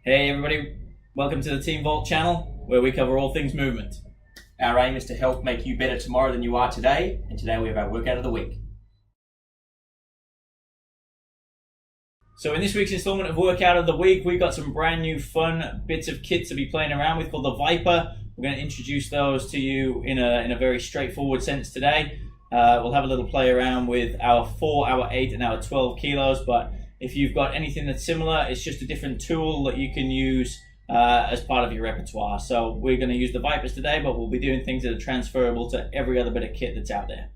Hey everybody, welcome to the Team Vault channel where we cover all things movement. Our aim is to help make you better tomorrow than you are today, and today we have our workout of the week. So in this week's installment of Workout of the Week, we've got some brand new fun bits of kit to be playing around with called the Viper. We're going to introduce those to you in a very straightforward sense today. We'll have a little play around with our 4, our 8 and our 12 kilos, but if you've got anything that's similar, it's just a different tool that you can use as part of your repertoire. So we're going to use the Vipers today, but we'll be doing things that are transferable to every other bit of kit that's out there.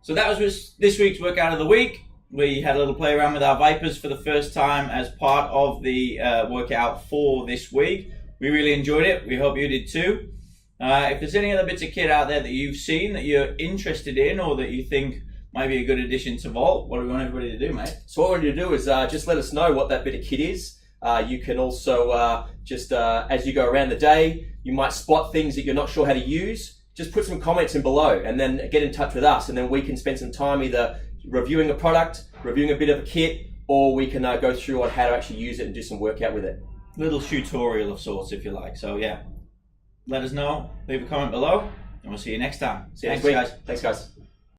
So that was this week's Workout of the Week. We had a little play around with our Vipers for the first time as part of the workout for this week. We really enjoyed it. We hope you did too. If there's any other bits of kit out there that you've seen that you're interested in or that you think might be a good addition to Vault, what do we want everybody to do, mate? So what we're going to do is just let us know what that bit of kit is. You can also just as you go around the day, you might spot things that you're not sure how to use. Just put some comments in below and then get in touch with us, and then we can spend some time either reviewing a product, reviewing a bit of a kit, or we can go through on how to actually use it and do some workout with it. Little tutorial of sorts, if you like. So yeah, let us know. Leave a comment below, and we'll see you next time. See you next week. Guys. Thanks, guys.